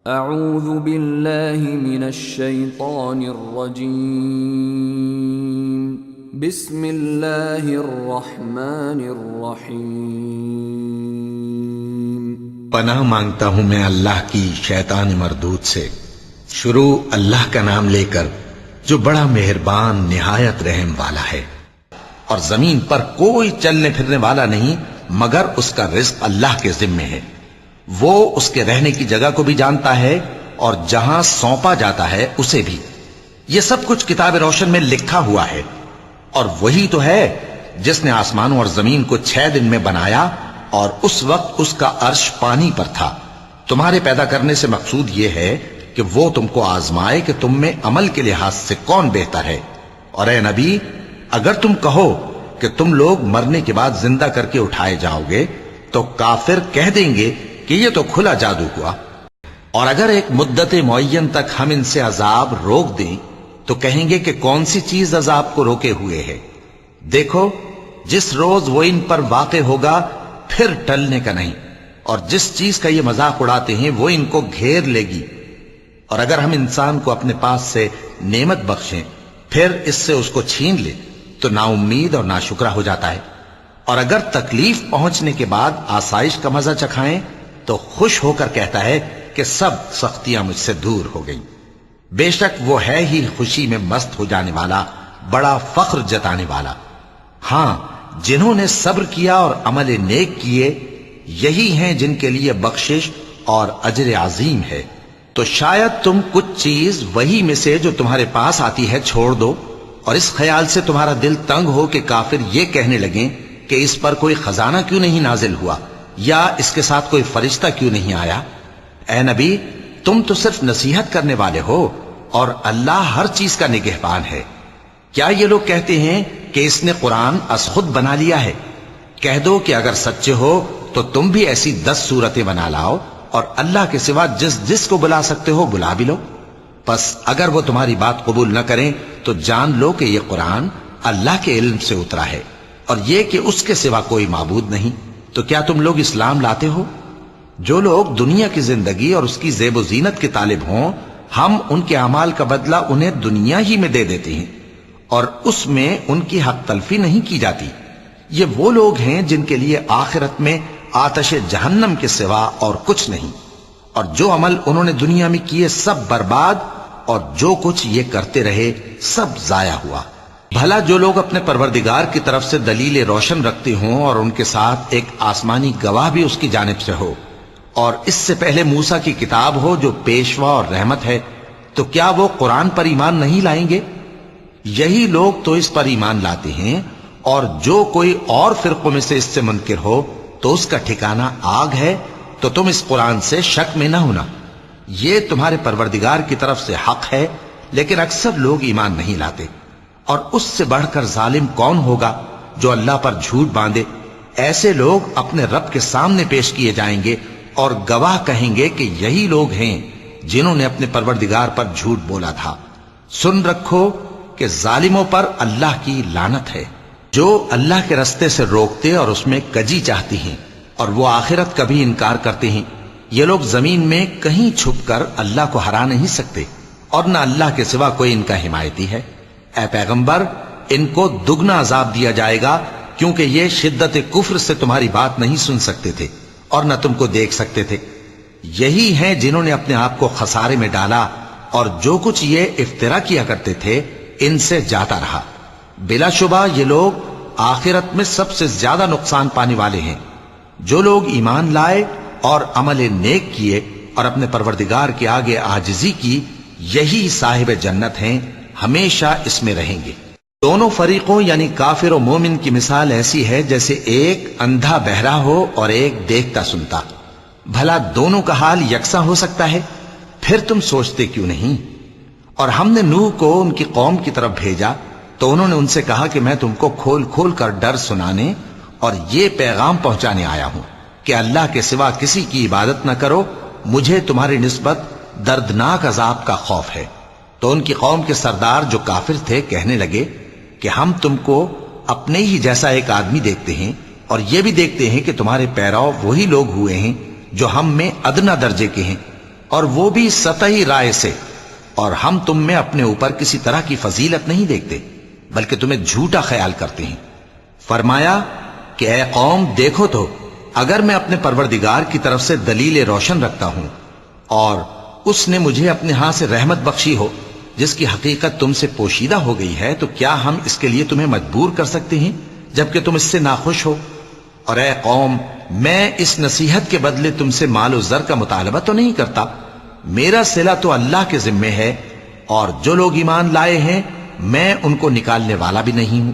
اعوذ باللہ من الشیطان الرجیم بسم اللہ الرحمن الرحیم۔ پناہ مانگتا ہوں میں اللہ کی شیطان مردود سے۔ شروع اللہ کا نام لے کر جو بڑا مہربان نہایت رحم والا ہے۔ اور زمین پر کوئی چلنے پھرنے والا نہیں مگر اس کا رزق اللہ کے ذمے ہے۔ وہ اس کے رہنے کی جگہ کو بھی جانتا ہے اور جہاں سونپا جاتا ہے اسے بھی۔ یہ سب کچھ کتاب روشن میں لکھا ہوا ہے۔ اور وہی تو ہے جس نے آسمانوں اور زمین کو 6 دن میں بنایا، اور اس وقت اس کا عرش پانی پر تھا۔ تمہارے پیدا کرنے سے مقصود یہ ہے کہ وہ تم کو آزمائے کہ تم میں عمل کے لحاظ سے کون بہتر ہے۔ اور اے نبی، اگر تم کہو کہ تم لوگ مرنے کے بعد زندہ کر کے اٹھائے جاؤ گے تو کافر کہہ دیں گے کہ یہ تو کھلا جادو ہوا۔ اور اگر ایک مدت معین تک ہم ان سے عذاب روک دیں تو کہیں گے کہ کون سی چیز عذاب کو روکے ہوئے ہے۔ دیکھو، جس روز وہ ان پر واقع ہوگا پھر ٹلنے کا نہیں، اور جس چیز کا یہ مذاق اڑاتے ہیں وہ ان کو گھیر لے گی۔ اور اگر ہم انسان کو اپنے پاس سے نعمت بخشیں پھر اس سے اس کو چھین لے تو نا امید اور ناشکرا ہو جاتا ہے۔ اور اگر تکلیف پہنچنے کے بعد آسائش کا مزہ چکھائیں تو خوش ہو کر کہتا ہے کہ سب سختیاں مجھ سے دور ہو گئیں۔ بے شک وہ ہے ہی خوشی میں مست ہو جانے والا، بڑا فخر جتانے والا۔ ہاں، جنہوں نے صبر کیا اور عمل نیک کیے، یہی ہیں جن کے لیے بخشش اور اجر عظیم ہے۔ تو شاید تم کچھ چیز وہی میں سے جو تمہارے پاس آتی ہے چھوڑ دو، اور اس خیال سے تمہارا دل تنگ ہو کہ کافر یہ کہنے لگیں کہ اس پر کوئی خزانہ کیوں نہیں نازل ہوا، یا اس کے ساتھ کوئی فرشتہ کیوں نہیں آیا۔ اے نبی، تم تو صرف نصیحت کرنے والے ہو، اور اللہ ہر چیز کا نگہبان ہے۔ کیا یہ لوگ کہتے ہیں کہ اس نے قرآن از خود بنا لیا ہے؟ کہہ دو کہ اگر سچے ہو تو تم بھی ایسی 10 صورتیں بنا لاؤ، اور اللہ کے سوا جس جس کو بلا سکتے ہو بلا بھی لو۔ پس اگر وہ تمہاری بات قبول نہ کریں تو جان لو کہ یہ قرآن اللہ کے علم سے اترا ہے، اور یہ کہ اس کے سوا کوئی معبود نہیں۔ تو کیا تم لوگ اسلام لاتے ہو؟ جو لوگ دنیا کی زندگی اور اس کی زیب و زینت کے طالب ہوں، ہم ان کے اعمال کا بدلہ انہیں دنیا ہی میں دے دیتے ہیں، اور اس میں ان کی حق تلفی نہیں کی جاتی۔ یہ وہ لوگ ہیں جن کے لیے آخرت میں آتش جہنم کے سوا اور کچھ نہیں، اور جو عمل انہوں نے دنیا میں کیے سب برباد، اور جو کچھ یہ کرتے رہے سب ضائع ہوا۔ بھلا جو لوگ اپنے پروردگار کی طرف سے دلیل روشن رکھتے ہوں اور ان کے ساتھ ایک آسمانی گواہ بھی اس کی جانب سے ہو، اور اس سے پہلے موسیٰ کی کتاب ہو جو پیشوا اور رحمت ہے، تو کیا وہ قرآن پر ایمان نہیں لائیں گے؟ یہی لوگ تو اس پر ایمان لاتے ہیں، اور جو کوئی اور فرقوں میں سے اس سے منکر ہو تو اس کا ٹھکانہ آگ ہے۔ تو تم اس قرآن سے شک میں نہ ہونا، یہ تمہارے پروردگار کی طرف سے حق ہے، لیکن اکثر لوگ ایمان نہیں لاتے۔ اور اس سے بڑھ کر ظالم کون ہوگا جو اللہ پر جھوٹ باندھے؟ ایسے لوگ اپنے رب کے سامنے پیش کیے جائیں گے، اور گواہ کہیں گے کہ یہی لوگ ہیں جنہوں نے اپنے پروردگار پر جھوٹ بولا تھا۔ سن رکھو کہ ظالموں پر اللہ کی لعنت ہے، جو اللہ کے رستے سے روکتے اور اس میں کجی چاہتی ہیں، اور وہ آخرت کا بھی انکار کرتے ہیں۔ یہ لوگ زمین میں کہیں چھپ کر اللہ کو ہرا نہیں سکتے، اور نہ اللہ کے سوا کوئی ان کا حمایتی ہے۔ اے پیغمبر، ان کو دگنا عذاب دیا جائے گا، کیونکہ یہ شدت کفر سے تمہاری بات نہیں سن سکتے تھے اور نہ تم کو دیکھ سکتے تھے۔ یہی ہیں جنہوں نے اپنے آپ کو خسارے میں ڈالا، اور جو کچھ یہ افترا کیا کرتے تھے ان سے جاتا رہا۔ بلا شبہ یہ لوگ آخرت میں سب سے زیادہ نقصان پانے والے ہیں۔ جو لوگ ایمان لائے اور عمل نیک کیے اور اپنے پروردگار کے آگے عاجزی کی، یہی صاحب جنت ہیں، ہمیشہ اس میں رہیں گے۔ دونوں فریقوں یعنی کافر و مومن کی مثال ایسی ہے جیسے ایک اندھا بہرا ہو اور ایک دیکھتا سنتا۔ بھلا دونوں کا حال یکساں ہو سکتا ہے؟ پھر تم سوچتے کیوں نہیں؟ اور ہم نے نوح کو ان کی قوم کی طرف بھیجا تو انہوں نے ان سے کہا کہ میں تم کو کھول کھول کر ڈر سنانے اور یہ پیغام پہنچانے آیا ہوں کہ اللہ کے سوا کسی کی عبادت نہ کرو، مجھے تمہاری نسبت دردناک عذاب کا خوف ہے۔ تو ان کی قوم کے سردار جو کافر تھے کہنے لگے کہ ہم تم کو اپنے ہی جیسا ایک آدمی دیکھتے ہیں، اور یہ بھی دیکھتے ہیں کہ تمہارے پیرو وہی لوگ ہوئے ہیں جو ہم میں ادنا درجے کے ہیں، اور وہ بھی سطحی رائے سے، اور ہم تم میں اپنے اوپر کسی طرح کی فضیلت نہیں دیکھتے بلکہ تمہیں جھوٹا خیال کرتے ہیں۔ فرمایا کہ اے قوم دیکھو تو، اگر میں اپنے پروردگار کی طرف سے دلیل روشن رکھتا ہوں اور اس نے مجھے اپنے ہاں سے رحمت بخشی ہو جس کی حقیقت تم سے پوشیدہ ہو گئی ہے، تو کیا ہم اس کے لیے تمہیں مجبور کر سکتے ہیں جبکہ تم اس سے ناخوش ہو؟ اور اے قوم، میں اس نصیحت کے بدلے تم سے مال و زر کا مطالبہ تو نہیں کرتا، میرا صلہ تو اللہ کے ذمے ہے، اور جو لوگ ایمان لائے ہیں میں ان کو نکالنے والا بھی نہیں ہوں،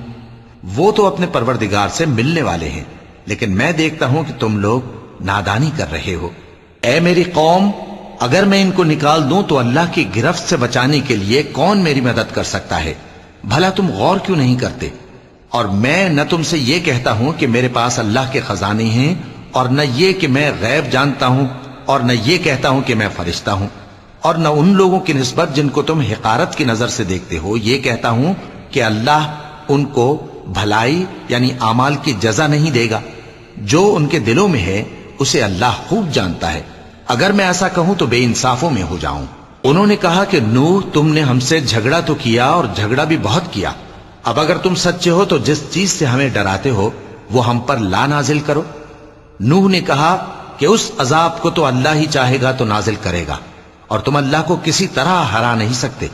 وہ تو اپنے پروردگار سے ملنے والے ہیں، لیکن میں دیکھتا ہوں کہ تم لوگ نادانی کر رہے ہو۔ اے میری قوم، اگر میں ان کو نکال دوں تو اللہ کی گرفت سے بچانے کے لیے کون میری مدد کر سکتا ہے؟ بھلا تم غور کیوں نہیں کرتے؟ اور میں نہ تم سے یہ کہتا ہوں کہ میرے پاس اللہ کے خزانے ہیں، اور نہ یہ کہ میں غیب جانتا ہوں، اور نہ یہ کہتا ہوں کہ میں فرشتہ ہوں، اور نہ ان لوگوں کی نسبت جن کو تم حقارت کی نظر سے دیکھتے ہو یہ کہتا ہوں کہ اللہ ان کو بھلائی یعنی اعمال کی جزا نہیں دے گا۔ جو ان کے دلوں میں ہے اسے اللہ خوب جانتا ہے، اگر میں ایسا کہوں تو بے انصافوں میں ہو جاؤں۔ انہوں نے کہا کہ نوح، تم نے ہم سے جھگڑا تو کیا اور جھگڑا بھی بہت کیا، اب اگر تم سچے ہو تو جس چیز سے ہمیں ڈراتے ہو وہ ہم پر لا نازل کرو۔ نوح نے کہا کہ اس عذاب کو تو اللہ ہی چاہے گا تو نازل کرے گا، اور تم اللہ کو کسی طرح ہرا نہیں سکتے،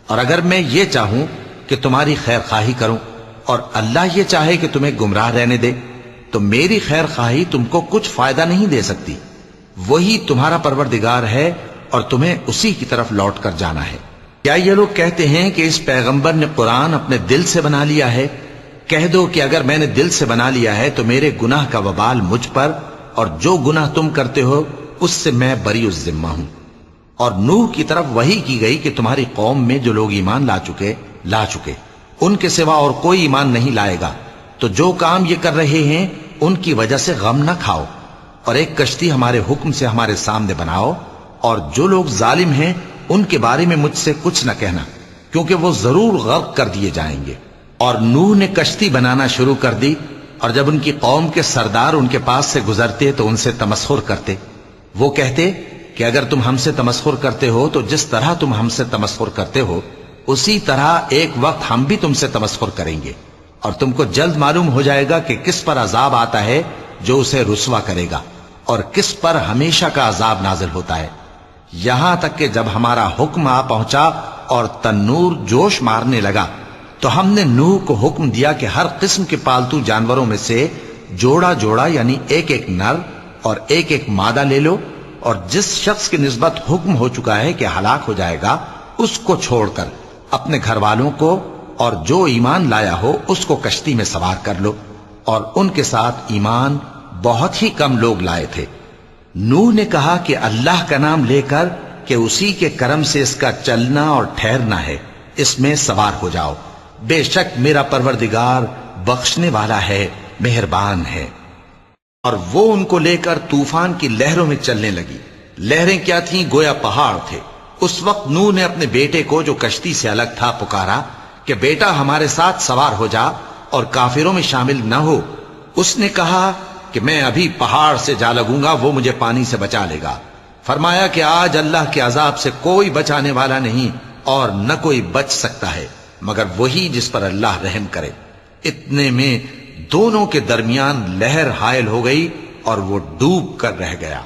اور اگر میں یہ چاہوں کہ تمہاری خیر خواہی کروں اور اللہ یہ چاہے کہ تمہیں گمراہ رہنے دے تو میری خیر خواہی تم کو کچھ فائدہ نہیں دے سکتی، وہی تمہارا پروردگار ہے اور تمہیں اسی کی طرف لوٹ کر جانا ہے۔ کیا یہ لوگ کہتے ہیں کہ اس پیغمبر نے قرآن اپنے دل سے بنا لیا ہے؟ کہہ دو کہ اگر میں نے دل سے بنا لیا ہے تو میرے گناہ کا وبال مجھ پر، اور جو گناہ تم کرتے ہو اس سے میں بری الذمہ ہوں۔ اور نوح کی طرف وحی کی گئی کہ تمہاری قوم میں جو لوگ ایمان لا چکے ان کے سوا اور کوئی ایمان نہیں لائے گا، تو جو کام یہ کر رہے ہیں ان کی وجہ سے غم نہ کھاؤ، اور ایک کشتی ہمارے حکم سے ہمارے سامنے بناؤ، اور جو لوگ ظالم ہیں ان کے بارے میں مجھ سے کچھ نہ کہنا، کیونکہ وہ ضرور غرق کر دیے جائیں گے۔ اور نوح نے کشتی بنانا شروع کر دی، اور جب ان کی قوم کے سردار ان کے پاس سے گزرتے تو ان سے تمسخر کرتے۔ وہ کہتے کہ اگر تم ہم سے تمسخر کرتے ہو تو جس طرح تم ہم سے تمسخر کرتے ہو اسی طرح ایک وقت ہم بھی تم سے تمسخر کریں گے، اور تم کو جلد معلوم ہو جائے گا کہ کس پر عذاب آتا ہے جو اسے رسوا کرے گا، اور کس پر ہمیشہ کا عذاب نازل ہوتا ہے۔ یہاں تک کہ جب ہمارا حکم آ پہنچا اور تنور جوش مارنے لگا تو ہم نے نوح کو حکم دیا کہ ہر قسم کے پالتو جانوروں میں سے جوڑا جوڑا یعنی ایک ایک نر اور ایک ایک مادہ لے لو، اور جس شخص کی نسبت حکم ہو چکا ہے کہ ہلاک ہو جائے گا اس کو چھوڑ کر اپنے گھر والوں کو اور جو ایمان لایا ہو اس کو کشتی میں سوار کر لو، اور ان کے ساتھ ایمان بہت ہی کم لوگ لائے تھے۔ نوح نے کہا کہ اللہ کا نام لے کر کہ اسی کے کرم سے اس کا چلنا اور ٹھہرنا ہے، اس میں سوار ہو جاؤ، بے شک میرا پروردگار بخشنے والا ہے، مہربان ہے۔ اور وہ ان کو لے کر طوفان کی لہروں میں چلنے لگی۔ لہریں کیا تھیں؟ گویا پہاڑ تھے۔ اس وقت نوح نے اپنے بیٹے کو جو کشتی سے الگ تھا پکارا کہ بیٹا ہمارے ساتھ سوار ہو جا اور کافروں میں شامل نہ ہو۔ اس نے کہا کہ میں ابھی پہاڑ سے جا لگوں گا، وہ مجھے پانی سے بچا لے گا۔ فرمایا کہ آج اللہ کے عذاب سے کوئی بچانے والا نہیں اور نہ کوئی بچ سکتا ہے مگر وہی جس پر اللہ رحم کرے۔ اتنے میں دونوں کے درمیان لہر حائل ہو گئی اور وہ ڈوب کر رہ گیا،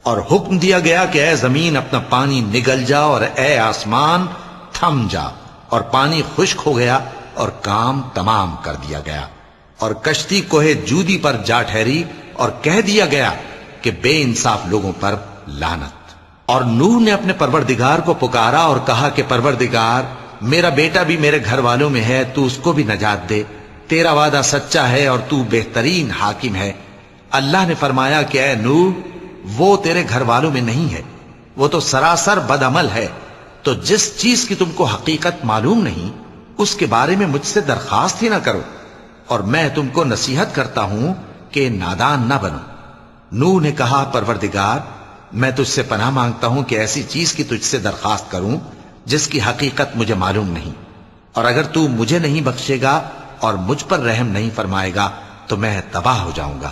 اور حکم دیا گیا کہ اے زمین اپنا پانی نگل جا، اور اے آسمان تھم جا، اور پانی خشک ہو گیا اور کام تمام کر دیا گیا، اور کشتی کوہ جودی پر جا ٹھہری، اور کہہ دیا گیا کہ بے انصاف لوگوں پر لعنت۔ اور نوح نے اپنے پروردگار کو پکارا اور کہا کہ پروردگار، میرا بیٹا بھی میرے گھر والوں میں ہے، تو اس کو بھی نجات دے، تیرا وعدہ سچا ہے اور تو بہترین حاکم ہے۔ اللہ نے فرمایا کہ اے نوح، وہ تیرے گھر والوں میں نہیں ہے، وہ تو سراسر بد عمل ہے، تو جس چیز کی تم کو حقیقت معلوم نہیں اس کے بارے میں مجھ سے درخواست ہی نہ کرو، اور میں تم کو نصیحت کرتا ہوں کہ نادان نہ بنو۔ نوح نے کہا پروردگار، میں تجھ سے پناہ مانگتا ہوں کہ ایسی چیز کی تجھ سے درخواست کروں جس کی حقیقت مجھے معلوم نہیں، اور اگر تو مجھے نہیں بخشے گا اور مجھ پر رحم نہیں فرمائے گا تو میں تباہ ہو جاؤں گا۔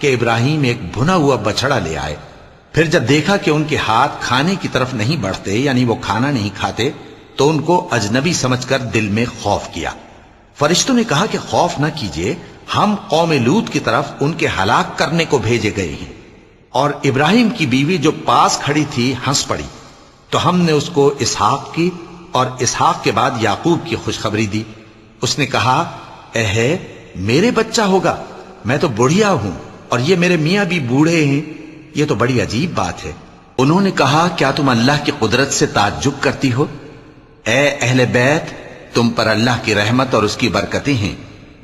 کہ ابراہیم ایک بھنا ہوا بچڑا لے آئے۔ پھر جب دیکھا کہ ان کے ہاتھ کھانے کی طرف نہیں بڑھتے، یعنی وہ کھانا نہیں کھاتے، تو ان کو اجنبی سمجھ کر دل میں خوف کیا۔ فرشتوں نے کہا کہ خوف نہ کیجیے، ہم قوم لوط کی طرف ان کے ہلاک کرنے کو بھیجے گئے ہیں۔ اور ابراہیم کی بیوی جو پاس کھڑی تھی ہنس پڑی، تو ہم نے اس کو اسحاق کی اور اسحاق کے بعد یعقوب کی خوشخبری دی۔ اس نے کہا، اے میرے بچہ ہوگا، میں تو بڑھیا ہوں اور یہ میرے میاں بھی بوڑھے ہیں، یہ تو بڑی عجیب بات ہے۔ انہوں نے کہا، کیا تم اللہ کی قدرت سے تعجب کرتی ہو؟ اے اہل بیت، تم پر اللہ کی رحمت اور اس کی برکتیں ہیں،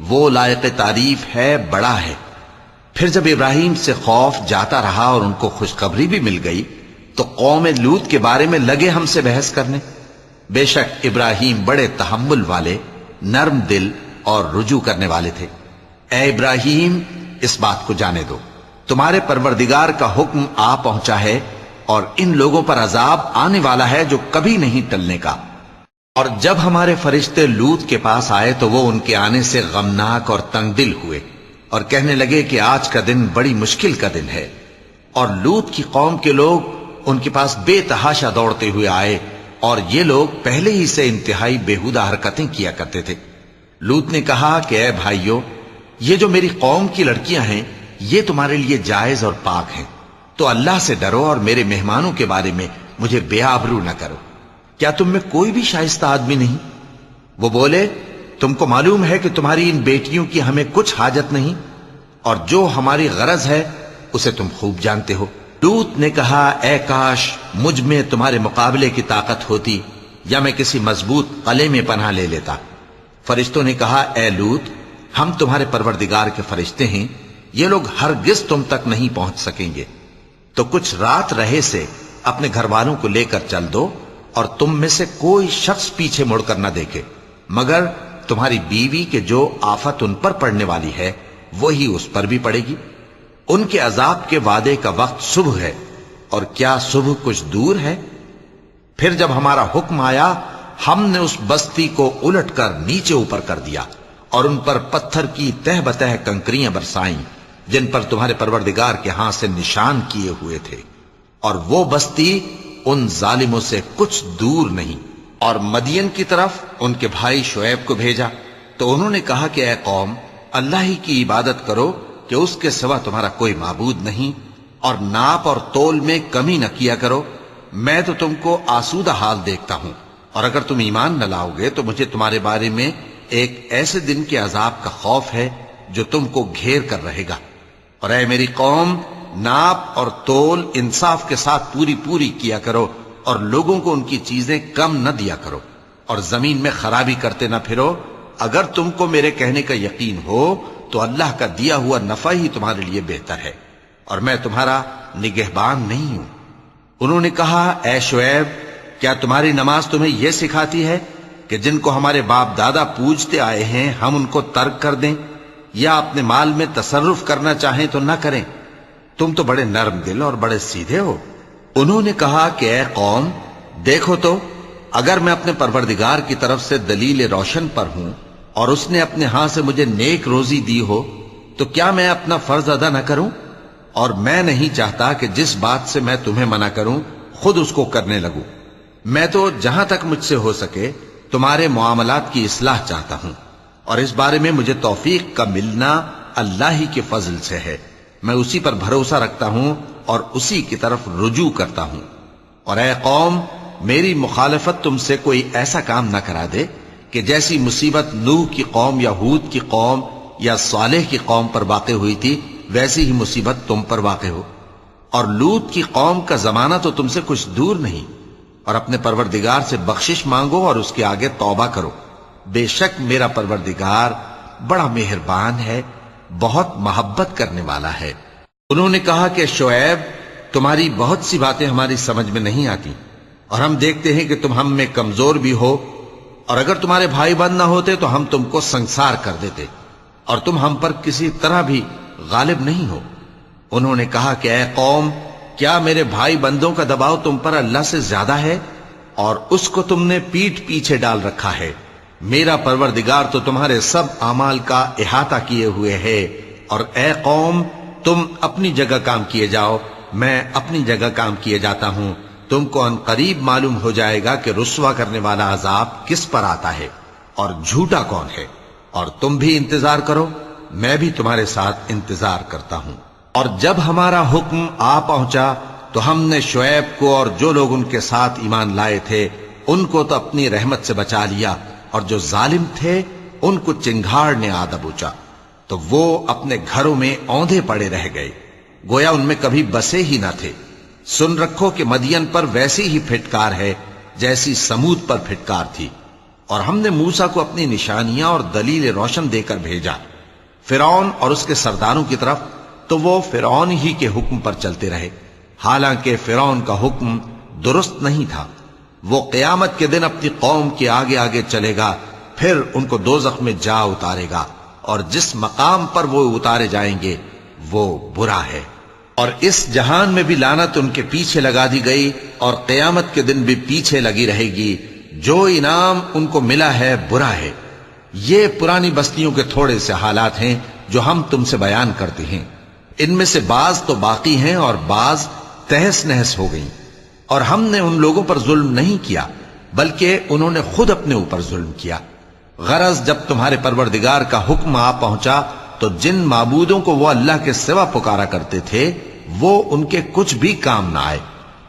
وہ لائق تعریف ہے، بڑا ہے۔ پھر جب ابراہیم سے خوف جاتا رہا اور ان کو خوشخبری بھی مل گئی، تو قوم لوط کے بارے میں لگے ہم سے بحث کرنے۔ بے شک ابراہیم بڑے تحمل والے، نرم دل اور رجوع کرنے والے تھے۔ اے ابراہیم، اس بات کو جانے دو، تمہارے پروردگار کا حکم آ پہنچا ہے اور ان لوگوں پر عذاب آنے والا ہے جو کبھی نہیں ٹلنے کا۔ اور جب ہمارے فرشتے لوط کے پاس آئے تو وہ ان کے آنے سے غمناک اور تنگ دل ہوئے اور کہنے لگے کہ آج کا دن بڑی مشکل کا دن ہے۔ اور لوط کی قوم کے لوگ ان کے پاس بے تحاشا دوڑتے ہوئے آئے، اور یہ لوگ پہلے ہی سے انتہائی بیہودہ حرکتیں کیا کرتے تھے۔ لوط نے کہا کہ اے بھائیو، یہ جو میری قوم کی لڑکیاں ہیں یہ تمہارے لیے جائز اور پاک ہیں، تو اللہ سے ڈرو اور میرے مہمانوں کے بارے میں مجھے بے آبرو نہ کرو۔ کیا تم میں کوئی بھی شائستہ آدمی نہیں؟ وہ بولے، تم کو معلوم ہے کہ تمہاری ان بیٹیوں کی ہمیں کچھ حاجت نہیں، اور جو ہماری غرض ہے اسے تم خوب جانتے ہو۔ لوط نے کہا، اے کاش مجھ میں تمہارے مقابلے کی طاقت ہوتی، یا میں کسی مضبوط قلعے میں پناہ لے لیتا۔ فرشتوں نے کہا، اے لوط، ہم تمہارے پروردگار کے فرشتے ہیں، یہ لوگ ہرگز تم تک نہیں پہنچ سکیں گے، تو کچھ رات رہے سے اپنے گھر والوں کو لے کر چل دو، اور تم میں سے کوئی شخص پیچھے مڑ کر نہ دیکھے، مگر تمہاری بیوی کے جو آفت ان پر پڑنے والی ہے وہی اس پر بھی پڑے گی۔ ان کے عذاب کے وعدے کا وقت صبح ہے، اور کیا صبح کچھ دور ہے؟ پھر جب ہمارا حکم آیا، ہم نے اس بستی کو الٹ کر نیچے اوپر کر دیا اور ان پر پتھر کی تہ بتہ کنکریاں برسائیں جن پر تمہارے پروردگار کے ہاں سے نشان کیے ہوئے تھے، اور وہ بستی ان ظالموں سے کچھ دور نہیں۔ اور مدین کی طرف ان کے بھائی شعیب کو بھیجا، تو انہوں نے کہا کہ اے قوم، اللہ ہی کی عبادت کرو کہ اس کے سوا تمہارا کوئی معبود نہیں، اور ناپ اور تول میں کمی نہ کیا کرو، میں تو تم کو آسودہ حال دیکھتا ہوں، اور اگر تم ایمان نہ لاؤ گے تو مجھے تمہارے بارے میں ایک ایسے دن کے عذاب کا خوف ہے جو تم کو گھیر کر رہے گا۔ اور اے میری قوم، ناپ اور تول انصاف کے ساتھ پوری پوری کیا کرو، اور لوگوں کو ان کی چیزیں کم نہ دیا کرو، اور زمین میں خرابی کرتے نہ پھرو۔ اگر تم کو میرے کہنے کا یقین ہو تو اللہ کا دیا ہوا نفع ہی تمہارے لیے بہتر ہے، اور میں تمہارا نگہبان نہیں ہوں۔ انہوں نے کہا، اے شعیب، کیا تمہاری نماز تمہیں یہ سکھاتی ہے کہ جن کو ہمارے باپ دادا پوجتے آئے ہیں ہم ان کو ترک کر دیں، یا اپنے مال میں تصرف کرنا چاہیں تو نہ کریں؟ تم تو بڑے نرم دل اور بڑے سیدھے ہو۔ انہوں نے کہا کہ اے قوم، دیکھو تو، اگر میں اپنے پروردگار کی طرف سے دلیل روشن پر ہوں اور اس نے اپنے ہاں سے مجھے نیک روزی دی ہو تو کیا میں اپنا فرض ادا نہ کروں؟ اور میں نہیں چاہتا کہ جس بات سے میں تمہیں منع کروں خود اس کو کرنے لگوں۔ میں تو جہاں تک مجھ سے ہو سکے تمہارے معاملات کی اصلاح چاہتا ہوں، اور اس بارے میں مجھے توفیق کا ملنا اللہ ہی کے فضل سے ہے۔ میں اسی پر بھروسہ رکھتا ہوں اور اسی کی طرف رجوع کرتا ہوں۔ اور اے قوم، میری مخالفت تم سے کوئی ایسا کام نہ کرا دے کہ جیسی مصیبت نوح کی قوم یا ہود کی قوم یا صالح کی قوم پر واقع ہوئی تھی ویسی ہی مصیبت تم پر واقع ہو۔ اور لوط کی قوم کا زمانہ تو تم سے کچھ دور نہیں، اور اپنے پروردگار سے بخشش مانگو اور اس کے آگے توبہ کرو، بے شک میرا پروردگار بڑا مہربان ہے، بہت محبت کرنے والا ہے۔ انہوں نے کہا کہ شعیب، تمہاری بہت سی باتیں ہماری سمجھ میں نہیں آتی، اور ہم دیکھتے ہیں کہ تم ہم میں کمزور بھی ہو، اور اگر تمہارے بھائی بند نہ ہوتے تو ہم تم کو سنسار کر دیتے، اور تم ہم پر کسی طرح بھی غالب نہیں ہو۔ انہوں نے کہا کہ اے قوم، کیا میرے بھائی بندوں کا دباؤ تم پر اللہ سے زیادہ ہے، اور اس کو تم نے پیٹھ پیچھے ڈال رکھا ہے؟ میرا پروردگار تو تمہارے سب اعمال کا احاطہ کیے ہوئے ہے، اور اے قوم، تم اپنی جگہ کام کیے جاؤ، میں اپنی جگہ کام کیے جاتا ہوں، تم کو ان قریب معلوم ہو جائے گا کہ رسوا کرنے والا عذاب کس پر آتا ہے اور جھوٹا کون ہے، اور تم بھی انتظار کرو، میں بھی تمہارے ساتھ انتظار کرتا ہوں۔ اور جب ہمارا حکم آ پہنچا تو ہم نے شعیب کو اور جو لوگ ان کے ساتھ ایمان لائے تھے ان کو تو اپنی رحمت سے بچا لیا، اور جو ظالم تھے ان کو چنگھاڑ نے آ دبوچا، تو وہ اپنے گھروں میں اوندھے پڑے رہ گئے، گویا ان میں کبھی بسے ہی نہ تھے۔ سن رکھو کہ مدین پر ویسی ہی پھٹکار ہے جیسی سمود پر پھٹکار تھی، اور ہم نے موسیٰ کو اپنی نشانیاں اور دلیل روشن دے کر بھیجا فرعون اور اس کے سرداروں کی طرف، تو وہ فرعون ہی کے حکم پر چلتے رہے، حالانکہ فرعون کا حکم درست نہیں تھا۔ وہ قیامت کے دن اپنی قوم کے آگے آگے چلے گا، پھر ان کو دوزخ میں جا اتارے گا، اور جس مقام پر وہ اتارے جائیں گے وہ برا ہے۔ اور اس جہان میں بھی لعنت ان کے پیچھے لگا دی گئی، اور قیامت کے دن بھی پیچھے لگی رہے گی، جو انعام ان کو ملا ہے برا ہے۔ یہ پرانی بستیوں کے تھوڑے سے حالات ہیں جو ہم تم سے بیان کرتے ہیں، ان میں سے بعض تو باقی ہیں اور بعض تہس نہس ہو گئیں، اور ہم نے ان لوگوں پر ظلم نہیں کیا بلکہ انہوں نے خود اپنے اوپر ظلم کیا۔ غرض جب تمہارے پروردگار کا حکم آ پہنچا تو جن معبودوں کو وہ اللہ کے سوا پکارا کرتے تھے وہ ان کے کچھ بھی کام نہ آئے،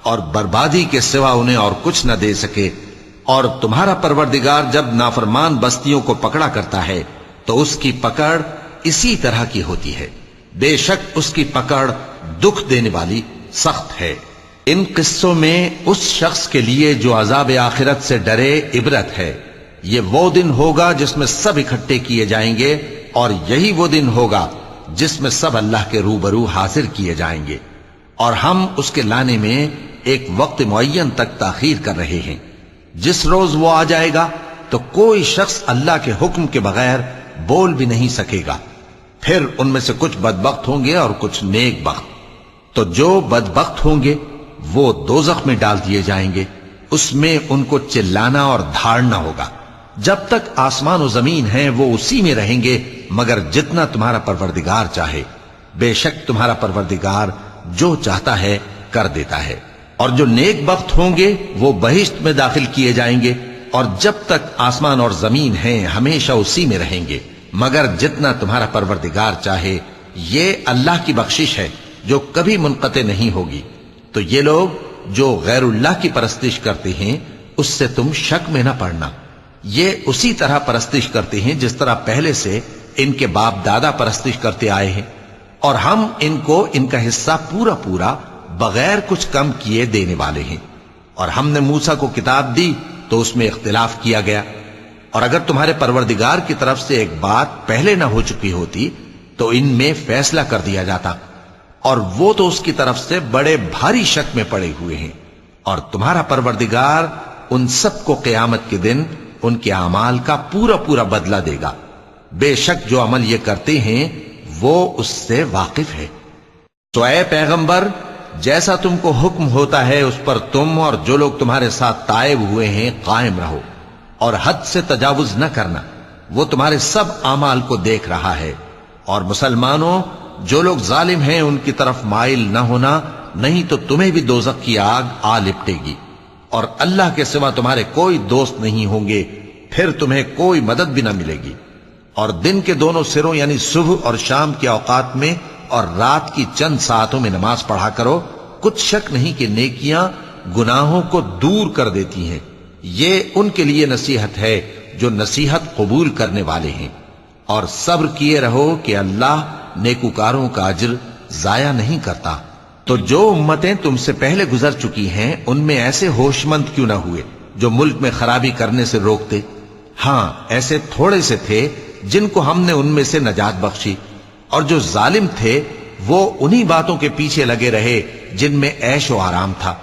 اور بربادی کے سوا انہیں اور کچھ نہ دے سکے۔ اور تمہارا پروردگار جب نافرمان بستیوں کو پکڑا کرتا ہے تو اس کی پکڑ اسی طرح کی ہوتی ہے، بے شک اس کی پکڑ دکھ دینے والی سخت ہے۔ ان قصوں میں اس شخص کے لیے جو عذاب آخرت سے ڈرے عبرت ہے۔ یہ وہ دن ہوگا جس میں سب اکٹھے کیے جائیں گے، اور یہی وہ دن ہوگا جس میں سب اللہ کے روبرو حاضر کیے جائیں گے، اور ہم اس کے لانے میں ایک وقت معین تک تاخیر کر رہے ہیں۔ جس روز وہ آ جائے گا تو کوئی شخص اللہ کے حکم کے بغیر بول بھی نہیں سکے گا۔ پھر ان میں سے کچھ بدبخت ہوں گے اور کچھ نیک بخت، تو جو بدبخت ہوں گے وہ دوزخ میں ڈال دیے جائیں گے، اس میں ان کو چلانا اور دھاڑنا ہوگا۔ جب تک آسمان و زمین ہیں وہ اسی میں رہیں گے مگر جتنا تمہارا پروردگار چاہے، بے شک تمہارا پروردگار جو چاہتا ہے کر دیتا ہے۔ اور جو نیک بخت ہوں گے وہ بہشت میں داخل کیے جائیں گے، اور جب تک آسمان اور زمین ہیں ہمیشہ اسی میں رہیں گے مگر جتنا تمہارا پروردگار چاہے۔ یہ اللہ کی بخشش ہے جو کبھی منقطع نہیں ہوگی۔ تو یہ لوگ جو غیر اللہ کی پرستش کرتے ہیں اس سے تم شک میں نہ پڑنا، یہ اسی طرح پرستش کرتے ہیں جس طرح پہلے سے ان کے باپ دادا پرستش کرتے آئے ہیں، اور ہم ان کو ان کا حصہ پورا پورا بغیر کچھ کم کیے دینے والے ہیں۔ اور ہم نے موسیٰ کو کتاب دی تو اس میں اختلاف کیا گیا، اور اگر تمہارے پروردگار کی طرف سے ایک بات پہلے نہ ہو چکی ہوتی تو ان میں فیصلہ کر دیا جاتا، اور وہ تو اس کی طرف سے بڑے بھاری شک میں پڑے ہوئے ہیں۔ اور تمہارا پروردگار ان سب کو قیامت کے دن ان کے اعمال کا پورا پورا بدلہ دے گا، بے شک جو عمل یہ کرتے ہیں وہ اس سے واقف ہے۔ تو اے پیغمبر، جیسا تم کو حکم ہوتا ہے اس پر تم اور جو لوگ تمہارے ساتھ تائب ہوئے ہیں قائم رہو، اور حد سے تجاوز نہ کرنا، وہ تمہارے سب اعمال کو دیکھ رہا ہے۔ اور مسلمانوں، جو لوگ ظالم ہیں ان کی طرف مائل نہ ہونا، نہیں تو تمہیں بھی دوزخ کی آگ آ لپٹے گی، اور اللہ کے سوا تمہارے کوئی دوست نہیں ہوں گے، پھر تمہیں کوئی مدد بھی نہ ملے گی۔ اور دن کے دونوں سروں یعنی صبح اور شام کے اوقات میں اور رات کی چند ساعتوں میں نماز پڑھا کرو، کچھ شک نہیں کہ نیکیاں گناہوں کو دور کر دیتی ہیں۔ یہ ان کے لیے نصیحت ہے جو نصیحت قبول کرنے والے ہیں۔ اور صبر کیے رہو کہ اللہ نیکوکاروں کا اجر ضائع نہیں کرتا۔ تو جو امتیں تم سے پہلے گزر چکی ہیں ان میں ایسے ہوش مند کیوں نہ ہوئے جو ملک میں خرابی کرنے سے روکتے؟ ہاں، ایسے تھوڑے سے تھے جن کو ہم نے ان میں سے نجات بخشی، اور جو ظالم تھے وہ انہی باتوں کے پیچھے لگے رہے جن میں عیش و آرام تھا،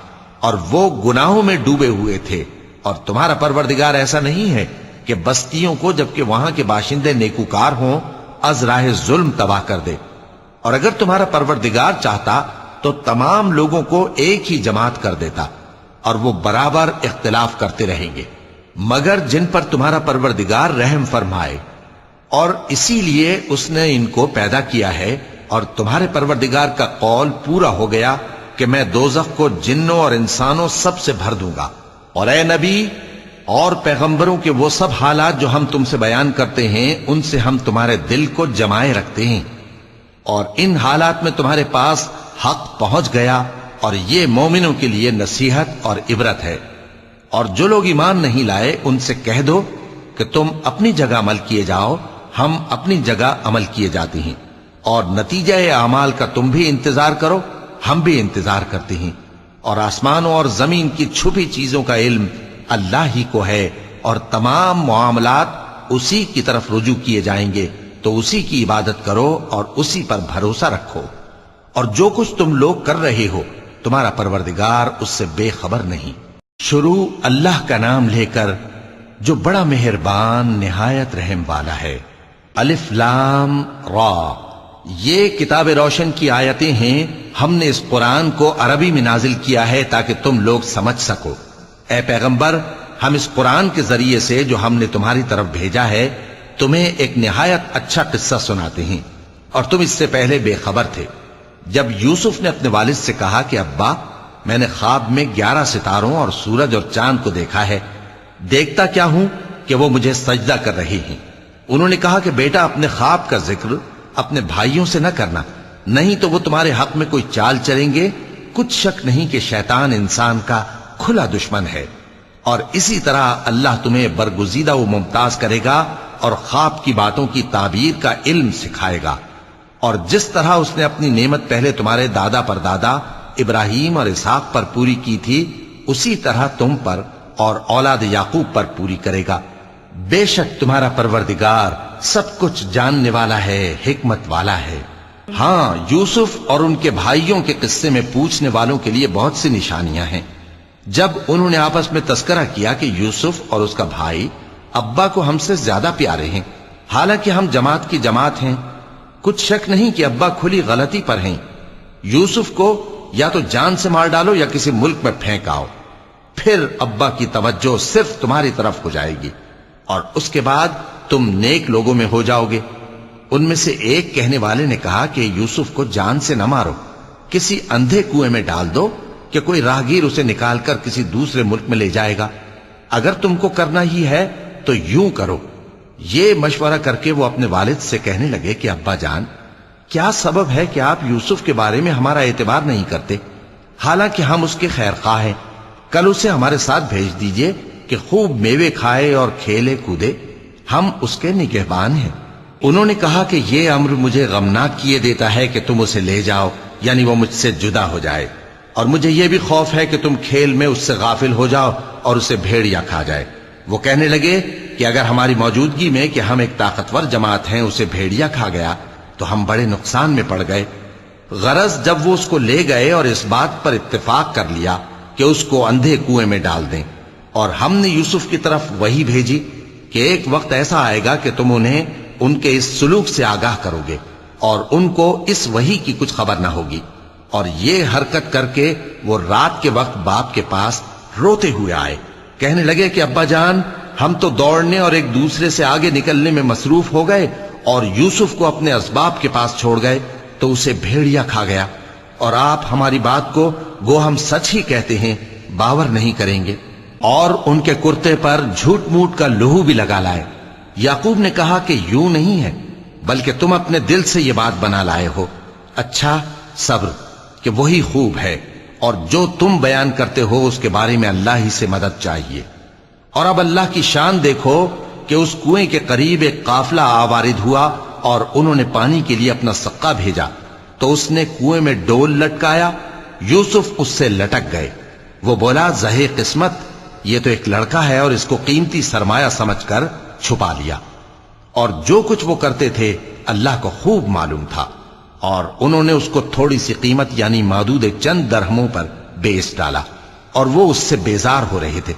اور وہ گناہوں میں ڈوبے ہوئے تھے۔ اور تمہارا پروردگار ایسا نہیں ہے کہ بستیوں کو جبکہ وہاں کے باشندے نیکوکار ہوں از راہ ظلم تباہ کر دے۔ اور اگر تمہارا پروردگار چاہتا تو تمام لوگوں کو ایک ہی جماعت کر دیتا، اور وہ برابر اختلاف کرتے رہیں گے، مگر جن پر تمہارا پروردگار رحم فرمائے۔ اور اسی لیے اس نے ان کو پیدا کیا ہے اور تمہارے پروردگار کا قول پورا ہو گیا کہ میں دوزخ کو جنوں اور انسانوں سب سے بھر دوں گا۔ اور اے نبی اور پیغمبروں کے وہ سب حالات جو ہم تم سے بیان کرتے ہیں ان سے ہم تمہارے دل کو جمائے رکھتے ہیں، اور ان حالات میں تمہارے پاس حق پہنچ گیا، اور یہ مومنوں کے لیے نصیحت اور عبرت ہے۔ اور جو لوگ ایمان نہیں لائے ان سے کہہ دو کہ تم اپنی جگہ عمل کیے جاؤ، ہم اپنی جگہ عمل کیے جاتے ہیں، اور نتیجہ اعمال کا تم بھی انتظار کرو، ہم بھی انتظار کرتے ہیں۔ اور آسمانوں اور زمین کی چھپی چیزوں کا علم اللہ ہی کو ہے، اور تمام معاملات اسی کی طرف رجوع کیے جائیں گے، تو اسی کی عبادت کرو اور اسی پر بھروسہ رکھو۔ اور جو کچھ تم لوگ کر رہے ہو تمہارا پروردگار اس سے بے خبر نہیں۔ شروع اللہ کا نام لے کر جو بڑا مہربان نہایت رحم والا ہے۔ الف لام را، یہ کتاب روشن کی آیتیں ہیں، ہم نے اس قرآن کو عربی میں نازل کیا ہے تاکہ تم لوگ سمجھ سکو۔ اے پیغمبر، ہم اس قرآن کے ذریعے سے جو ہم نے تمہاری طرف بھیجا ہے تمہیں ایک نہایت اچھا قصہ سناتے ہیں، اور تم اس سے پہلے بے خبر تھے۔ جب یوسف نے اپنے والد سے کہا کہ ابا، میں نے خواب میں 11 ستاروں اور سورج اور چاند کو دیکھا ہے، دیکھتا کیا ہوں کہ وہ مجھے سجدہ کر رہے ہیں۔ انہوں نے کہا کہ بیٹا، اپنے خواب کا ذکر اپنے بھائیوں سے نہ کرنا، نہیں تو وہ تمہارے حق میں کوئی چال چلیں گے۔ کچھ شک نہیں کہ شیطان انسان کا کھلا دشمن ہے، اور اسی طرح اللہ تمہیں برگزیدہ و ممتاز کرے گا اور خواب کی باتوں کی تعبیر کا علم سکھائے گا۔ اور جس طرح اس نے اپنی نعمت پہلے تمہارے دادا پر دادا ابراہیم اور اسحاق پر پوری کی تھی، اسی طرح تم پر اور اولاد یعقوب پر پوری کرے گا۔ بے شک تمہارا پروردگار سب کچھ جاننے والا ہے، حکمت والا ہے۔ ہاں، یوسف اور ان کے بھائیوں کے قصے میں پوچھنے والوں کے لیے بہت سی نشانیاں ہیں۔ جب انہوں نے آپس میں تذکرہ کیا کہ یوسف اور اس کا بھائی ابا کو ہم سے زیادہ پیارے ہیں، حالانکہ ہم جماعت کی جماعت ہیں، کچھ شک نہیں کہ ابا کھلی غلطی پر ہیں۔ یوسف کو یا تو جان سے مار ڈالو یا کسی ملک میں پھینک آؤ، پھر ابا کی توجہ صرف تمہاری طرف ہو جائے گی، اور اس کے بعد تم نیک لوگوں میں ہو جاؤ گے۔ ان میں سے ایک کہنے والے نے کہا کہ یوسف کو جان سے نہ مارو، کسی اندھے کنویں میں ڈال دو کہ کوئی راہگیر اسے نکال کر کسی دوسرے ملک میں لے جائے گا۔ اگر تم کو کرنا ہی ہے تو یوں کرو۔ یہ مشورہ کر کے وہ اپنے والد سے کہنے لگے کہ ابا جان، کیا سبب ہے کہ آپ یوسف کے بارے میں ہمارا اعتبار نہیں کرتے، حالانکہ ہم اس کے خیر خواہ ہیں؟ کل اسے ہمارے ساتھ بھیج دیجئے کہ خوب میوے کھائے اور کھیلے کودے، ہم اس کے نگہبان ہیں۔ انہوں نے کہا کہ یہ امر مجھے غمناک کیے دیتا ہے کہ تم اسے لے جاؤ، یعنی وہ مجھ سے جدا ہو جائے، اور مجھے یہ بھی خوف ہے کہ تم کھیل میں اس سے غافل ہو جاؤ اور اسے بھیڑیا کھا جائے۔ وہ کہنے لگے کہ اگر ہماری موجودگی میں کہ ہم ایک طاقتور جماعت ہیں اسے بھیڑیا کھا گیا تو ہم بڑے نقصان میں پڑ گئے۔ غرض جب وہ اس کو لے گئے اور اس بات پر اتفاق کر لیا کہ اس کو اندھے کنویں میں ڈال دیں، اور ہم نے یوسف کی طرف وحی بھیجی کہ ایک وقت ایسا آئے گا کہ تم انہیں ان کے اس سلوک سے آگاہ کرو گے، اور ان کو اس وحی کی کچھ خبر نہ ہوگی۔ اور یہ حرکت کر کے وہ رات کے وقت باپ کے پاس روتے ہوئے آئے، کہنے لگے کہ ابا جان، ہم تو دوڑنے اور ایک دوسرے سے آگے نکلنے میں مصروف ہو گئے اور یوسف کو اپنے اسباب کے پاس چھوڑ گئے تو اسے بھیڑیا کھا گیا، اور آپ ہماری بات کو گو ہم سچ ہی کہتے ہیں باور نہیں کریں گے۔ اور ان کے کرتے پر جھوٹ موٹ کا لہو بھی لگا لائے۔ یعقوب نے کہا کہ یوں نہیں ہے، بلکہ تم اپنے دل سے یہ بات بنا لائے ہو۔ اچھا، صبر، کہ وہی خوب ہے، اور جو تم بیان کرتے ہو اس کے بارے میں اللہ ہی سے مدد چاہیے۔ اور اب اللہ کی شان دیکھو کہ اس کنویں کے قریب ایک قافلہ آوارد ہوا اور انہوں نے پانی کے لیے اپنا سقا بھیجا، تو اس نے کنویں میں ڈول لٹکایا، یوسف اس سے لٹک گئے۔ وہ بولا، زہے قسمت، یہ تو ایک لڑکا ہے، اور اس کو قیمتی سرمایہ سمجھ کر چھپا لیا۔ اور جو کچھ وہ کرتے تھے اللہ کو خوب معلوم تھا، اور انہوں نے اس کو تھوڑی سی قیمت یعنی معدود چند درہموں پر بیچ ڈالا، اور وہ اس سے بیزار ہو رہے تھے۔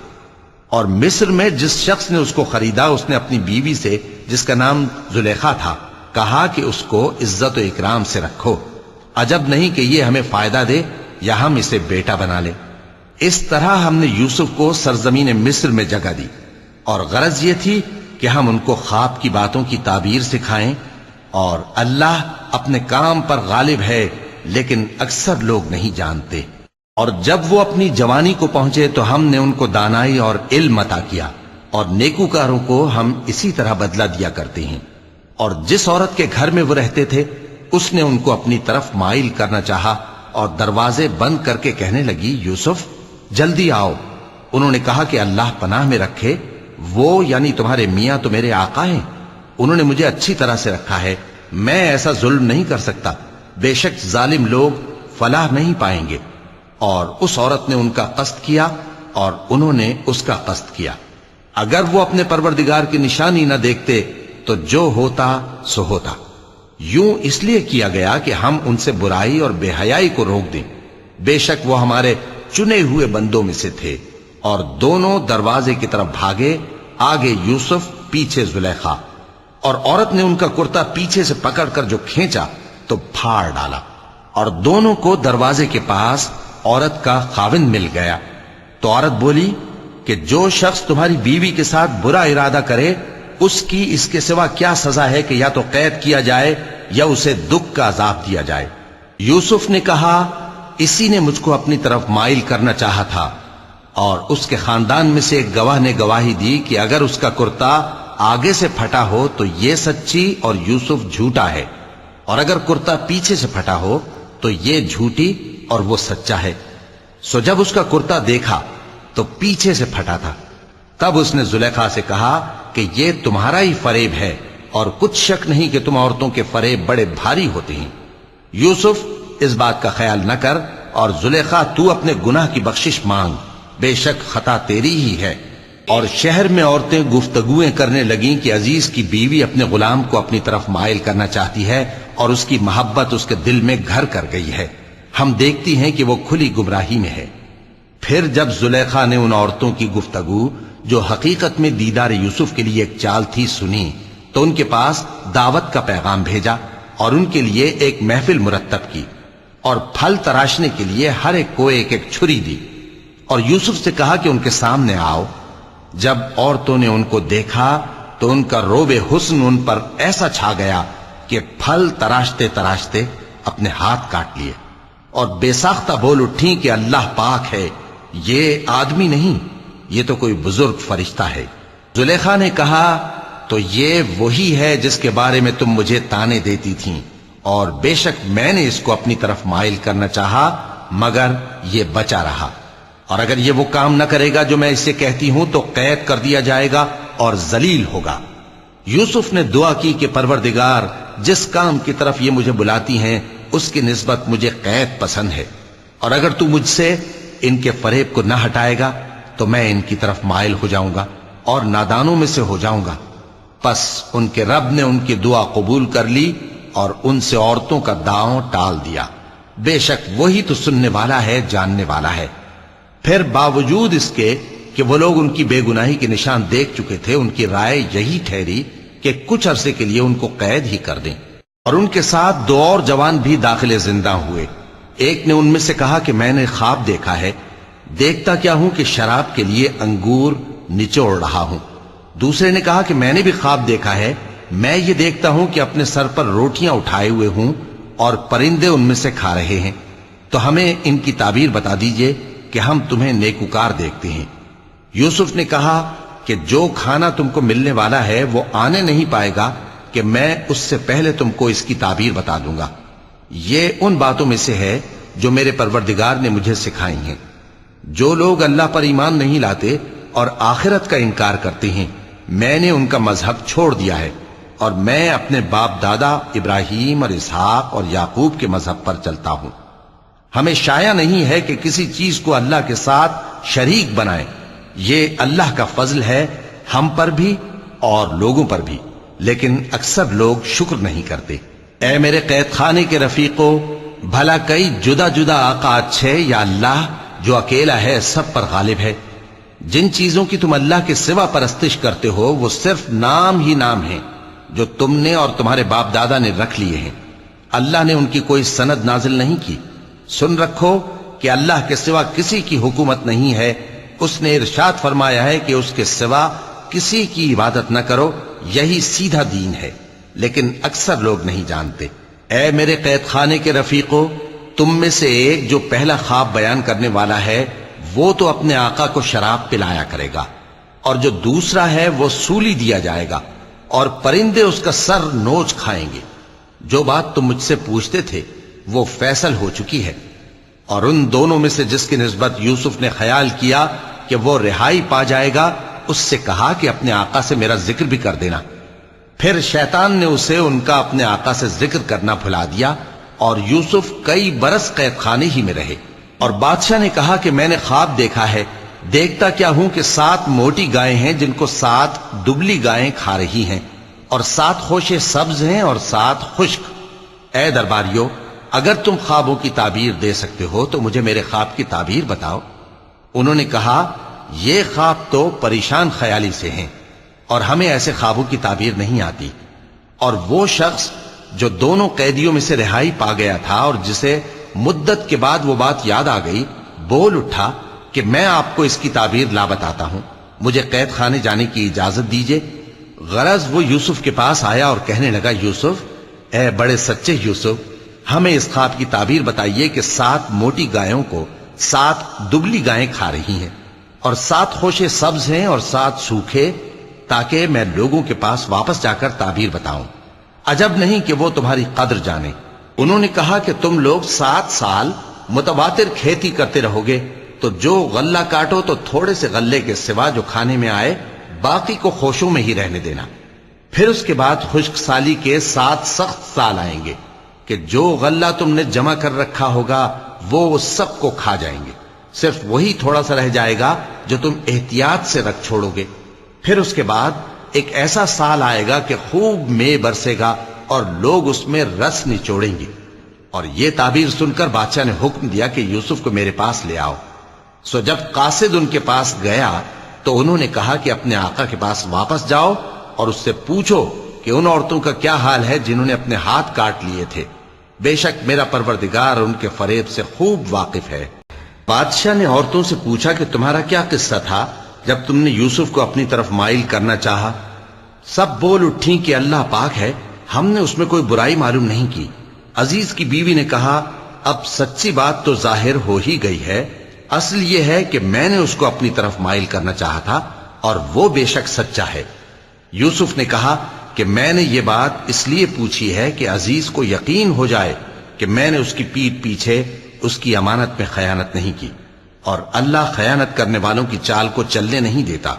اور مصر میں جس شخص نے اس کو خریدا، اس نے اپنی بیوی سے جس کا نام زلیخا تھا کہا کہ اس کو عزت و اکرام سے رکھو، عجب نہیں کہ یہ ہمیں فائدہ دے یا ہم اسے بیٹا بنا لیں۔ اس طرح ہم نے یوسف کو سرزمین مصر میں جگہ دی، اور غرض یہ تھی کہ ہم ان کو خواب کی باتوں کی تعبیر سکھائیں اور اللہ اپنے کام پر غالب ہے لیکن اکثر لوگ نہیں جانتے۔ اور جب وہ اپنی جوانی کو پہنچے تو ہم نے ان کو دانائی اور علم عطا کیا، اور نیکوکاروں کو ہم اسی طرح بدلہ دیا کرتے ہیں۔ اور جس عورت کے گھر میں وہ رہتے تھے اس نے ان کو اپنی طرف مائل کرنا چاہا اور دروازے بند کر کے کہنے لگی، یوسف جلدی آؤ۔ انہوں نے کہا کہ اللہ پناہ میں رکھے، وہ یعنی تمہارے میاں تو میرے آقا ہیں، انہوں نے مجھے اچھی طرح سے رکھا ہے، میں ایسا ظلم نہیں کر سکتا، بے شک ظالم لوگ فلاح نہیں پائیں گے۔ اور اس عورت نے ان کا قصد کیا اور انہوں نے اس کا قصد کیا۔ اگر وہ اپنے پروردگار کی نشانی نہ دیکھتے تو جو ہوتا سو ہوتا۔ یوں اس لیے کیا گیا کہ ہم ان سے برائی اور بے حیائی کو روک دیں، بے شک وہ ہمارے چنے ہوئے بندوں میں سے تھے۔ اور دونوں دروازے کی طرف بھاگے، آگے یوسف پیچھے زلیخا، اور عورت نے ان کا کرتا پیچھے سے پکڑ کر جو کھینچا تو پھاڑ ڈالا، اور دونوں کو دروازے کے پاس عورت کا خاوند مل گیا۔ تو عورت بولی کہ جو شخص تمہاری بیوی کے ساتھ برا ارادہ کرے اس کی اس کے سوا کیا سزا ہے کہ یا تو قید کیا جائے یا اسے دکھ کا عذاب دیا جائے۔ یوسف نے کہا، اسی نے مجھ کو اپنی طرف مائل کرنا چاہا تھا۔ اور اس کے خاندان میں سے ایک گواہ نے گواہی دی کہ اگر اس کا کرتا آگے سے پھٹا ہو تو یہ سچی اور یوسف جھوٹا ہے، اور اگر کرتا پیچھے سے پھٹا ہو تو یہ جھوٹی اور وہ سچا ہے۔ سو جب اس کا کرتا دیکھا تو پیچھے سے پھٹا تھا، تب اس نے زلیخا سے کہا کہ یہ تمہارا ہی فریب ہے، اور کچھ شک نہیں کہ تم عورتوں کے فریب بڑے بھاری ہوتے ہیں۔ یوسف اس بات کا خیال نہ کر، اور زلیخا تو اپنے گناہ کی بخشش مانگ، بے شک خطا تیری ہی ہے۔ اور شہر میں عورتیں گفتگویں کرنے لگیں کہ عزیز کی بیوی اپنے غلام کو اپنی طرف مائل کرنا چاہتی ہے اور اس کی محبت اس کے دل میں گھر کر گئی ہے، ہم دیکھتی ہیں کہ وہ کھلی گمراہی میں ہے۔ پھر جب زلیخا نے ان عورتوں کی گفتگو جو حقیقت میں دیدار یوسف کے لیے ایک چال تھی سنی تو ان کے پاس دعوت کا پیغام بھیجا اور ان کے لیے ایک محفل مرتب کی، اور پھل تراشنے کے لیے ہر ایک کو ایک ایک چھری دی، اور یوسف سے کہا کہ ان کے سامنے آؤ۔ جب عورتوں نے ان کو دیکھا تو ان کا روب حسن ان پر ایسا چھا گیا کہ پھل تراشتے تراشتے اپنے ہاتھ کاٹ لیے، اور بے ساختہ بول اٹھیں کہ اللہ پاک ہے، یہ آدمی نہیں، یہ تو کوئی بزرگ فرشتہ ہے۔ زلیخا نے کہا، تو یہ وہی ہے جس کے بارے میں تم مجھے تانے دیتی تھیں، اور بے شک میں نے اس کو اپنی طرف مائل کرنا چاہا مگر یہ بچا رہا، اور اگر یہ وہ کام نہ کرے گا جو میں اسے کہتی ہوں تو قید کر دیا جائے گا اور ذلیل ہوگا۔ یوسف نے دعا کی کہ پروردگار، جس کام کی طرف یہ مجھے بلاتی ہیں اس کی نسبت مجھے قید پسند ہے، اور اگر تو مجھ سے ان کے فریب کو نہ ہٹائے گا تو میں ان کی طرف مائل ہو جاؤں گا اور نادانوں میں سے ہو جاؤں گا۔ پس ان کے رب نے ان کی دعا قبول کر لی اور ان سے عورتوں کا داؤں ٹال دیا، بے شک وہی تو سننے والا ہے، جاننے والا ہے۔ پھر باوجود اس کے کہ وہ لوگ ان کی بے گناہی کے نشان دیکھ چکے تھے، ان کی رائے یہی ٹھہری کہ کچھ عرصے کے لیے ان کو قید ہی کر دیں، اور ان کے ساتھ دو اور جوان بھی داخل زندہ ہوئے۔ ایک نے ان میں سے کہا کہ میں نے خواب دیکھا ہے، دیکھتا کیا ہوں کہ شراب کے لیے انگور نچوڑ رہا ہوں۔ دوسرے نے کہا کہ میں نے بھی خواب دیکھا ہے، میں یہ دیکھتا ہوں کہ اپنے سر پر روٹیاں اٹھائے ہوئے ہوں اور پرندے ان میں سے کھا رہے ہیں، تو ہمیں ان کی تعبیر بتا دیجئے کہ ہم تمہیں نیکوکار دیکھتے ہیں۔ یوسف نے کہا کہ جو کھانا تم کو ملنے والا ہے وہ آنے نہیں پائے گا کہ میں اس سے پہلے تم کو اس کی تعبیر بتا دوں گا۔ یہ ان باتوں میں سے ہے جو میرے پروردگار نے مجھے سکھائی ہیں۔ جو لوگ اللہ پر ایمان نہیں لاتے اور آخرت کا انکار کرتے ہیں، میں نے ان کا مذہب چھوڑ دیا ہے، اور میں اپنے باپ دادا ابراہیم اور اسحاق اور یعقوب کے مذہب پر چلتا ہوں۔ ہمیں شایع نہیں ہے کہ کسی چیز کو اللہ کے ساتھ شریک بنائیں، یہ اللہ کا فضل ہے ہم پر بھی اور لوگوں پر بھی، لیکن اکثر لوگ شکر نہیں کرتے۔ اے میرے قید خانے کے رفیقو، بھلا کئی جدا جدا آقا اچھے یا اللہ جو اکیلا ہے سب پر غالب ہے؟ جن چیزوں کی تم اللہ کے سوا پرستش کرتے ہو وہ صرف نام ہی نام ہیں جو تم نے اور تمہارے باپ دادا نے رکھ لیے ہیں، اللہ نے ان کی کوئی سند نازل نہیں کی۔ سن رکھو کہ اللہ کے سوا کسی کی حکومت نہیں ہے، اس نے ارشاد فرمایا ہے کہ اس کے سوا کسی کی عبادت نہ کرو، یہی سیدھا دین ہے۔ لیکن اکثر لوگ نہیں جانتے۔ اے میرے قید خانے کے رفیقو، تم میں سے ایک جو پہلا خواب بیان کرنے والا ہے وہ تو اپنے آقا کو شراب پلایا کرے گا، اور جو دوسرا ہے وہ سولی دیا جائے گا، اور پرندے اس کا سر نوچ کھائیں گے۔ جو بات تم مجھ سے پوچھتے تھے وہ فیصل ہو چکی ہے۔ اور ان دونوں میں سے جس کی نسبت یوسف نے خیال کیا کہ وہ رہائی پا جائے گا، اس سے کہا کہ اپنے آقا سے میرا ذکر بھی کر دینا۔ پھر شیطان نے اسے ان کا اپنے آقا سے ذکر کرنا بھلا دیا، اور یوسف کئی برس قید خانے ہی میں رہے۔ اور بادشاہ نے کہا کہ میں نے خواب دیکھا ہے، دیکھتا کیا ہوں کہ 7 موٹی گائیں ہیں جن کو 7 دبلی گائیں کھا رہی ہیں، اور 7 خوشے سبز ہیں اور 7 خشک۔ اے درباریو، اگر تم خوابوں کی تعبیر دے سکتے ہو تو مجھے میرے خواب کی تعبیر بتاؤ۔ انہوں نے کہا، یہ خواب تو پریشان خیالی سے ہیں، اور ہمیں ایسے خوابوں کی تعبیر نہیں آتی۔ اور وہ شخص جو دونوں قیدیوں میں سے رہائی پا گیا تھا اور جسے مدت کے بعد وہ بات یاد آ گئی، بول اٹھا کہ میں آپ کو اس کی تعبیر لا بتاتا ہوں، مجھے قید خانے جانے کی اجازت دیجیے۔ غرض وہ یوسف کے پاس آیا اور کہنے لگا، یوسف، اے بڑے سچے یوسف، ہمیں اس خواب کی تعبیر بتائیے کہ 7 موٹی گایوں کو 7 دبلی گائیں کھا رہی ہیں، اور 7 خوشے سبز ہیں اور 7 سوکھے، تاکہ میں لوگوں کے پاس واپس جا کر تعبیر بتاؤں۔ عجب نہیں کہ وہ تمہاری قدر جانے۔ انہوں نے کہا کہ تم لوگ 7 سال متواتر کھیتی کرتے رہو گے، تو جو غلہ کاٹو تو تھوڑے سے غلے کے سوا جو کھانے میں آئے باقی کو خوشوں میں ہی رہنے دینا۔ پھر اس کے بعد خشک سالی کے 7 سخت سال آئیں گے کہ جو غلہ تم نے جمع کر رکھا ہوگا وہ سب کو کھا جائیں گے، صرف وہی تھوڑا سا رہ جائے گا جو تم احتیاط سے رکھ چھوڑو گے۔ پھر اس کے بعد ایک ایسا سال آئے گا کہ خوب مے برسے گا اور لوگ اس میں رس نچوڑیں گے۔ اور یہ تعبیر سن کر بادشاہ نے حکم دیا کہ یوسف کو میرے پاس لے آؤ۔ سو جب قاصد ان کے پاس گیا تو انہوں نے کہا کہ اپنے آقا کے پاس واپس جاؤ اور اس سے پوچھو کہ ان عورتوں کا کیا حال ہے جنہوں نے اپنے ہاتھ کاٹ لیے تھے، بے شک میرا پروردگار ان کے فریب سے خوب واقف ہے۔ بادشاہ نے عورتوں سے پوچھا کہ تمہارا کیا قصہ تھا جب تم نے یوسف کو اپنی طرف مائل کرنا چاہا؟ سب بول اٹھیں کہ اللہ پاک ہے، ہم نے اس میں کوئی برائی معلوم نہیں کی۔ عزیز کی بیوی نے کہا، اب سچی بات تو ظاہر ہو ہی گئی ہے، اصل یہ ہے کہ میں نے اس کو اپنی طرف مائل کرنا چاہا تھا اور وہ بے شک سچا ہے۔ یوسف نے کہا کہ میں نے یہ بات اس لیے پوچھی ہے کہ عزیز کو یقین ہو جائے کہ میں نے اس کی پیٹھ پیچھے اس کی امانت میں خیانت نہیں کی، اور اللہ خیانت کرنے والوں کی چال کو چلنے نہیں دیتا۔